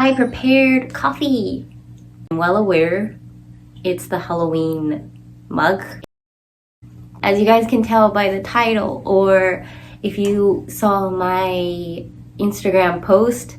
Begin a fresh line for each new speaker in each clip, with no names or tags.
I prepared coffee. I'm well aware it's the Halloween mug. As you guys can tell by the title, or if you saw my Instagram post,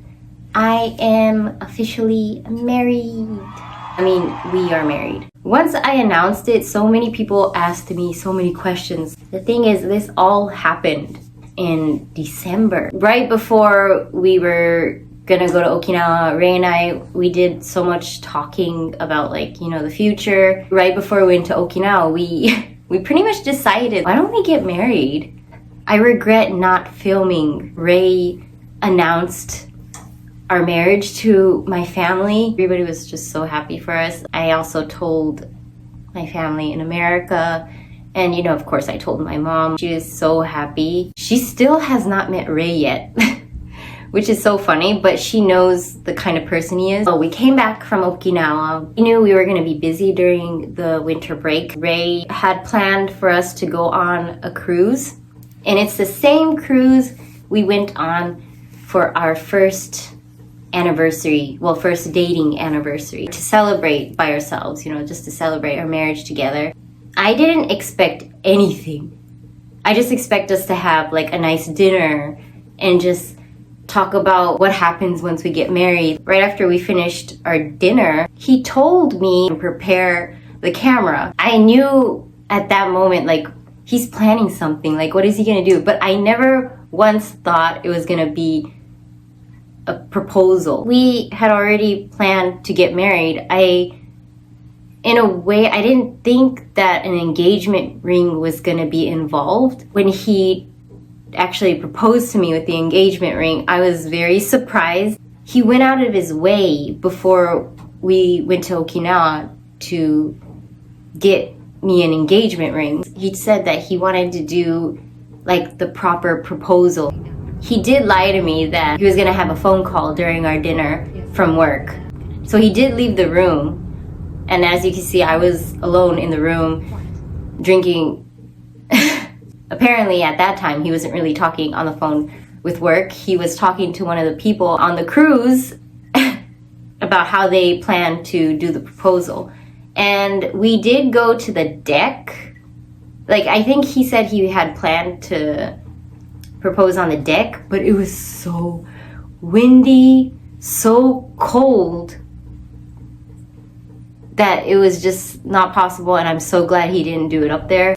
I am officially married. I mean, we are married. Once I announced it, so many people asked me so many questions. The thing is, this all happened in December. Right before we were gonna go to Okinawa, Ray and I, we did so much talking about the future. Right before we went to Okinawa, we pretty much decided, why don't we get married? I regret not filming. Ray announced our marriage to my family. Everybody was just so happy for us. I also told my family in America, and of course I told my mom. She was so happy. She still has not met Ray yet, which is so funny, but she knows the kind of person he is. So we came back from Okinawa. We knew we were gonna be busy during the winter break. Ray had planned for us to go on a cruise, and it's the same cruise we went on for our first anniversary, first dating anniversary, to celebrate by ourselves, just to celebrate our marriage together. I didn't expect anything. I just expect us to have a nice dinner and just talk about what happens once we get married. Right after we finished our dinner, he told me to prepare the camera. I knew at that moment, he's planning something, what is he gonna do? But I never once thought it was gonna be a proposal. We had already planned to get married. In a way, I didn't think that an engagement ring was gonna be involved. When he actually proposed to me with the engagement ring, I was very surprised. He went out of his way before we went to Okinawa to get me an engagement ring. He said that he wanted to do the proper proposal. He did lie to me that he was gonna have a phone call during our dinner from work. So he did leave the room, and as you can see, I was alone in the room drinking. Apparently at that time, he wasn't really talking on the phone with work. He was talking to one of the people on the cruise about how they planned to do the proposal. And we did go to the deck. I think he said he had planned to propose on the deck, but it was so windy, so cold, that it was just not possible, and I'm so glad he didn't do it up there.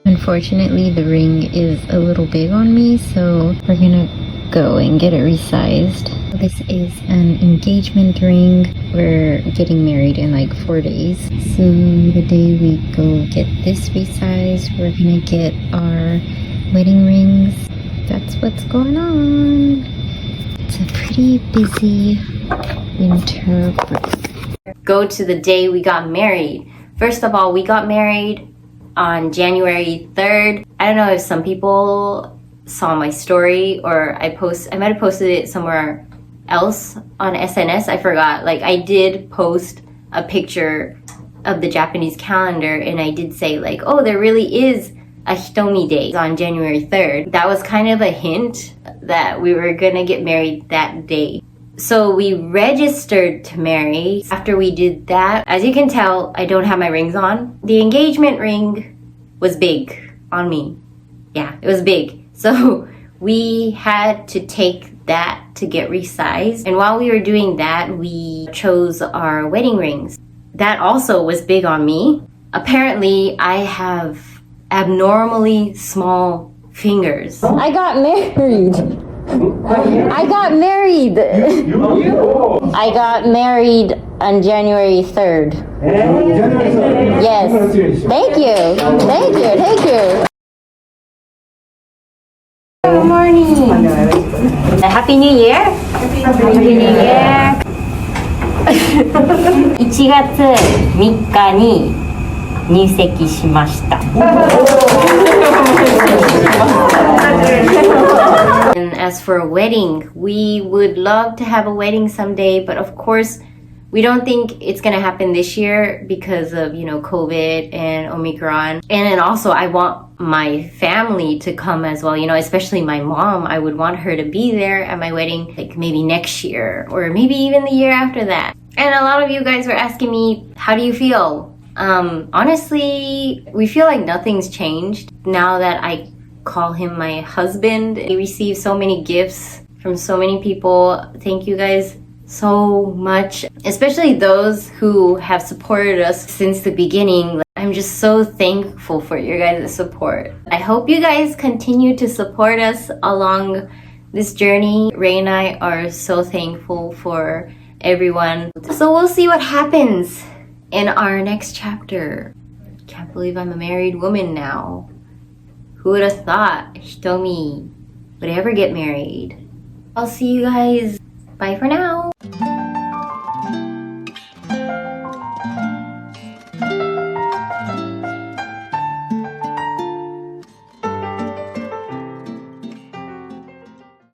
Unfortunately, the ring is a little big on me, so we're gonna go and get it resized. This is an engagement ring. We're getting married in 4 days. So the day we go get this resized, we're gonna get our wedding rings. That's what's going on. It's a pretty busy winter break. Go to the day we got married. First of all, we got married on January 3rd. I don't know if some people saw my story, or I might have posted it somewhere else on SNS. I forgot. I did post a picture of the Japanese calendar, and I did say oh, there really is a Hitomi Day on January 3rd. That was kind of a hint that we were gonna get married that day. So we registered to marry. After we did that, as you can tell, I don't have my rings on. The engagement ring was big on me. Yeah, it was big. So we had to take that to get resized. And while we were doing that, we chose our wedding rings. that also was big on me. Apparently, I have abnormally small fingers. I got married. I got married. I got married on January 3rd. Yes. Thank you. Thank you. Thank you. Good morning. Happy New Year. Happy New Year. 1月3日に入籍しました。And as for a wedding, we would love to have a wedding someday, but of course, we don't think it's gonna happen this year because of, COVID and Omicron. And then also, I want my family to come as well, especially my mom. I would want her to be there at my wedding, like maybe next year or maybe even the year after that. And a lot of you guys were asking me, how do you feel? Honestly, we feel like nothing's changed now that I call him my husband. We receive so many gifts from so many people. Thank you guys so much, especially those who have supported us since the beginning. I'm just so thankful for your guys' support. I hope you guys continue to support us along this journey. Ray and I are so thankful for everyone. So we'll see what happens in our next chapter. Can't believe I'm a married woman now. Who would have thought Hitomi would ever get married? I'll see you guys. Bye for now.